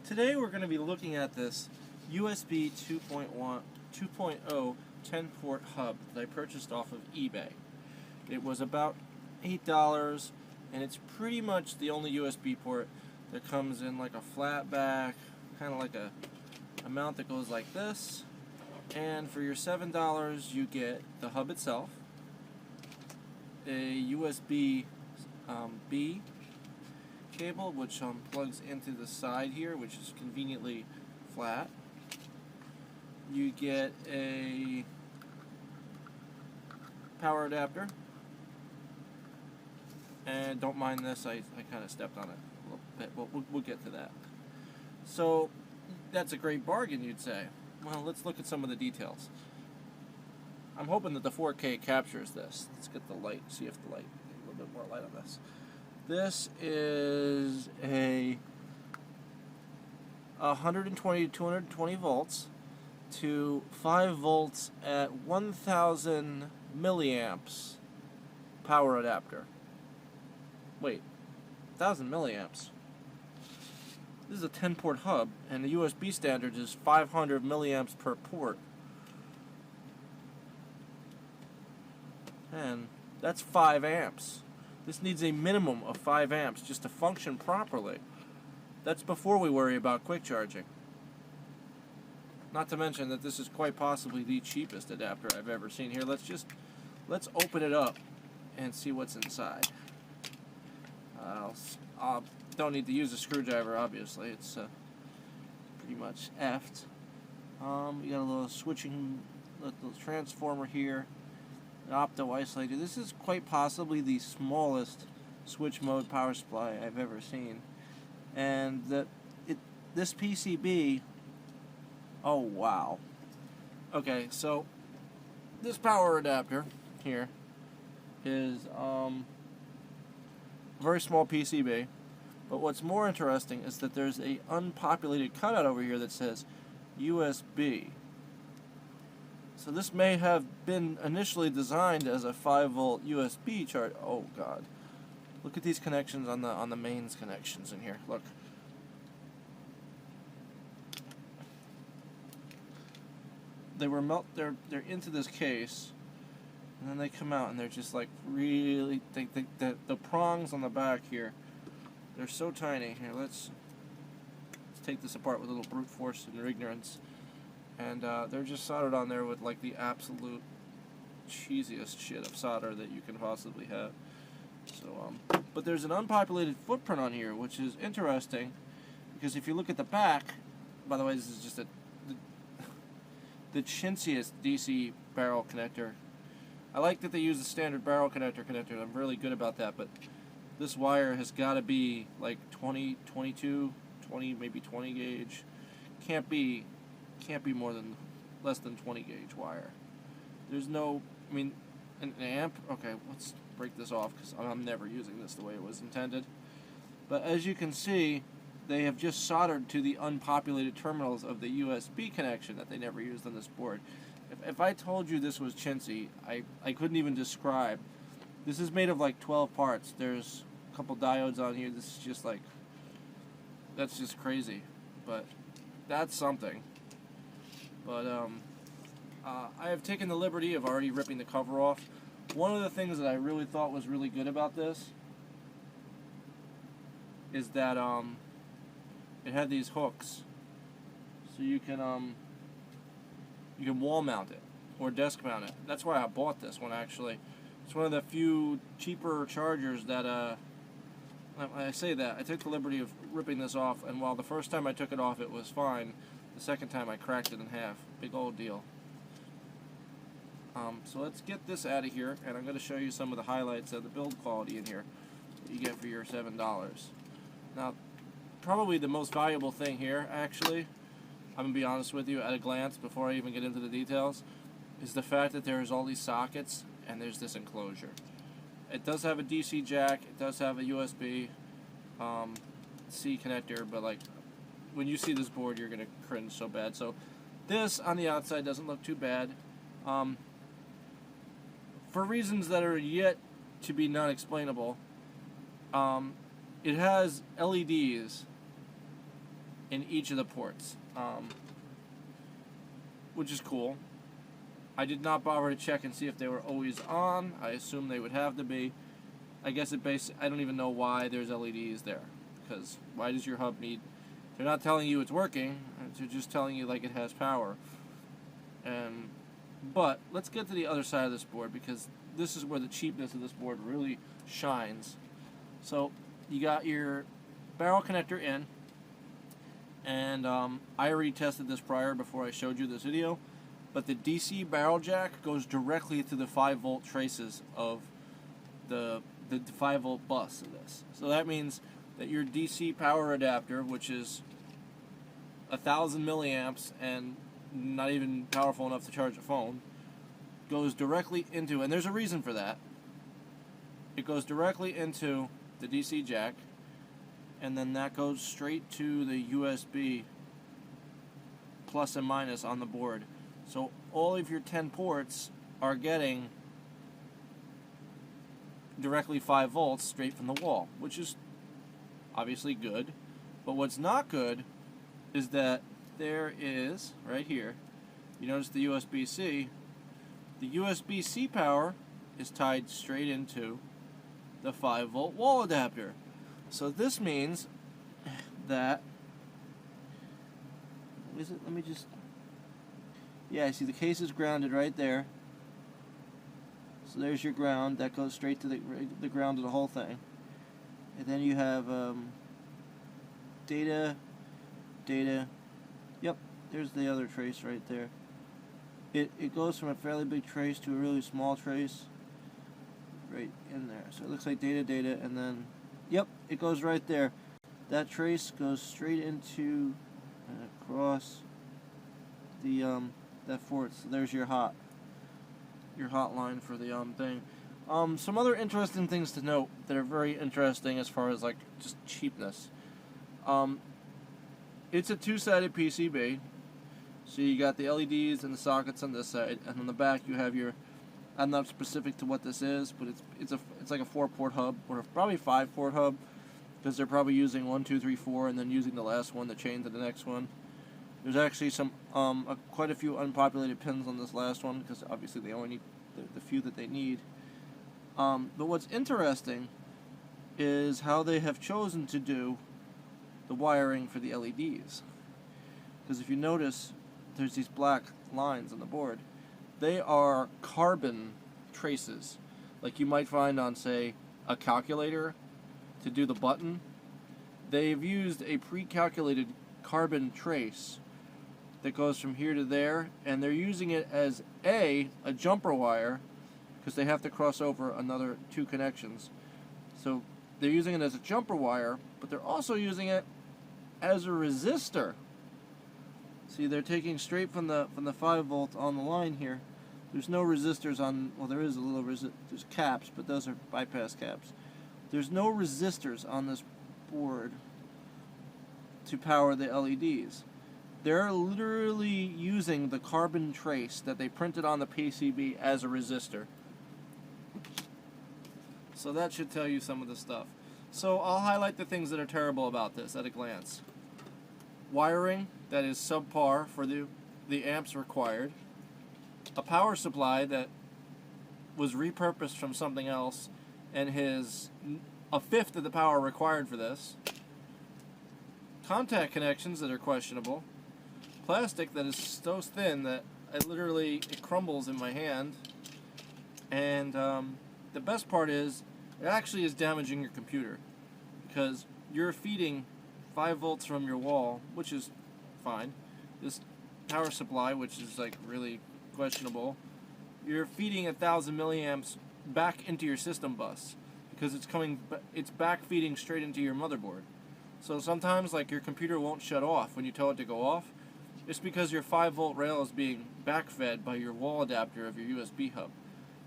Today we're going to be looking at this USB 2.0 10-port hub that I purchased off of eBay. It was about $8 and it's pretty much the only USB port that comes in like a flat back, kind of like a mount that goes like this. And for your $7 you get the hub itself, a USB B cable which plugs into the side here, which is conveniently flat. You get a power adapter, and don't mind this, I kind of stepped on it a little bit, but we'll get to that. So that's a great bargain, you'd say. Well, let's look at some of the details. I'm hoping that the 4K captures this. Let's get the light, see if the light, get a little bit more light on this. This is a 120 to 220 volts to 5 volts at 1000 milliamps power adapter. Wait, 1000 milliamps? This is a 10-port hub, and the USB standard is 500 milliamps per port. And that's 5 amps. This needs a minimum of 5 amps just to function properly. That's before we worry about quick charging. Not to mention that this is quite possibly the cheapest adapter I've ever seen. Here, let's open it up and see what's inside. Don't need to use a screwdriver, obviously. It's pretty much effed. You got a little switching, little transformer here. An opto isolator. This is quite possibly the smallest switch mode power supply I've ever seen. And this PCB, oh wow. Okay, so this power adapter here is very small PCB, but what's more interesting is that there's a unpopulated cutout over here that says USB. So this may have been initially designed as a 5-volt USB charge. Oh god. Look at these connections on the mains connections in here. Look. They're into this case, and then they come out and they're just like really the prongs on the back here, they're so tiny. Here, let's take this apart with a little brute force and ignorance. And they're just soldered on there with like the absolute cheesiest shit of solder that you can possibly have. So, but there's an unpopulated footprint on here, which is interesting because if you look at the back, by the way, this is just the chintziest DC barrel connector. I like that they use the standard barrel connector. I'm really good about that, but this wire has got to be like 20, 22, 20, maybe 20 gauge. Can't be less than 20 gauge wire. There's no, I mean, an amp. Okay, let's break this off because I'm never using this the way it was intended. But as you can see, they have just soldered to the unpopulated terminals of the USB connection that they never used on this board. If I told you this was chintzy, I couldn't even describe. This is made of like 12 parts. There's a couple diodes on here. This is just like, that's just crazy. But that's something. But I have taken the liberty of already ripping the cover off. One of the things that I really thought was really good about this is that it had these hooks, so you can wall mount it or desk mount it. That's why I bought this one actually. It's one of the few cheaper chargers that I say that I took the liberty of ripping this off, and while the first time I took it off it was fine, the second time I cracked it in half. Big old deal. So let's get this out of here, and I'm going to show you some of the highlights of the build quality in here that you get for your $7. Now, probably the most valuable thing here, actually, I'm going to be honest with you at a glance before I even get into the details, is the fact that there's all these sockets and there's this enclosure. It does have a DC jack, it does have a USB C connector, but like when you see this board you're going to cringe so bad. So this on the outside doesn't look too bad. For reasons that are yet to be non-explainable, it has LEDs in each of the ports, which is cool. I did not bother to check and see if they were always on. I assume they would have to be. I guess I don't even know why there's LEDs there, because why does your hub need? They're not telling you it's working. They're just telling you like it has power. But let's get to the other side of this board, because this is where the cheapness of this board really shines. So you got your barrel connector in, and I already tested this prior before I showed you this video, but the DC barrel jack goes directly to the 5-volt traces of the 5-volt bus of this. So that means that your DC power adapter, which is 1,000 milliamps and not even powerful enough to charge a phone, goes directly into, and there's a reason for that, it goes directly into the DC jack, and then that goes straight to the USB plus and minus on the board. So all of your 10 ports are getting directly 5 volts straight from the wall, which is obviously good. But what's not good is that there is, right here, you notice the USB-C. The USB-C power is tied straight into the 5-volt wall adapter. So this means that, is it? Let me just, yeah, see the case is grounded right there. So there's your ground. That goes straight to the ground of the whole thing. And then you have data. Yep, there's the other trace right there. It goes from a fairly big trace to a really small trace right in there. So it looks like data, and then, yep, it goes right there. That trace goes straight into and across the that port. So there's your hot line for the thing. Some other interesting things to note that are very interesting as far as like just cheapness. It's a 2-sided PCB, so you got the LEDs and the sockets on this side, and on the back you have your, I'm not specific to what this is, but it's like a 4-port hub, or probably 5-port hub, because they're probably using 1, 2, 3, 4, and then using the last one to chain to the next one. There's actually some quite a few unpopulated pins on this last one, because obviously they only need the few that they need. But what's interesting is how they have chosen to do the wiring for the LEDs. Because if you notice, there's these black lines on the board. They are carbon traces, like you might find on, say, a calculator to do the button. They've used a pre-calculated carbon trace that goes from here to there, and they're using it as a jumper wire, because they have to cross over another 2 connections. So they're using it as a jumper wire, but they're also using it as a resistor. See, they're taking straight from the 5-volt on the line here. There's no resistors on, well, there is a little there's caps, but those are bypass caps. There's no resistors on this board to power the LEDs. They're literally using the carbon trace that they printed on the PCB as a resistor. So that should tell you some of the stuff. So I'll highlight the things that are terrible about this at a glance. Wiring that is subpar for the amps required. A power supply that was repurposed from something else and has a fifth of the power required for this. Contact connections that are questionable. Plastic that is so thin that it crumbles in my hand. And the best part is, it actually is damaging your computer, because you're feeding 5 volts from your wall, which is fine. This power supply, which is like really questionable, you're feeding 1,000 milliamps back into your system bus, because it's back feeding straight into your motherboard. So sometimes like your computer won't shut off when you tell it to go off. It's because your 5-volt rail is being backfed by your wall adapter of your USB hub.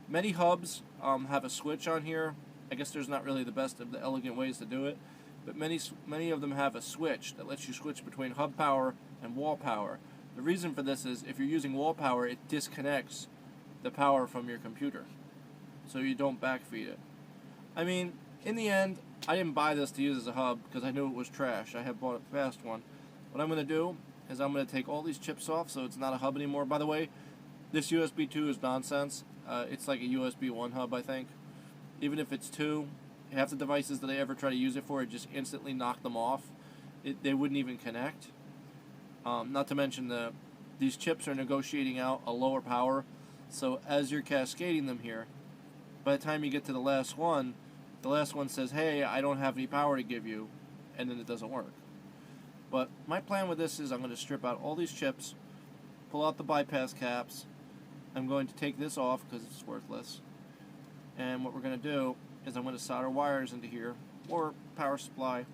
Many hubs have a switch on here. I guess there's not really the best of the elegant ways to do it, but many of them have a switch that lets you switch between hub power and wall power. The reason for this is if you're using wall power, it disconnects the power from your computer, so you don't backfeed it. I mean, in the end, I didn't buy this to use as a hub because I knew it was trash. I had bought a fast one. What I'm going to do is I'm going to take all these chips off so it's not a hub anymore. By the way, this USB 2 is nonsense. It's like a USB 1 hub, I think. Even if it's 2, half the devices that I ever try to use it for, it just instantly knock them off. They wouldn't even connect. Not to mention these chips are negotiating out a lower power, so as you're cascading them here, by the time you get to the last one says, hey, I don't have any power to give you, and then it doesn't work. But my plan with this is I'm going to strip out all these chips, pull out the bypass caps. I'm going to take this off because it's worthless. And what we're going to do is I'm going to solder wires into here, or power supply,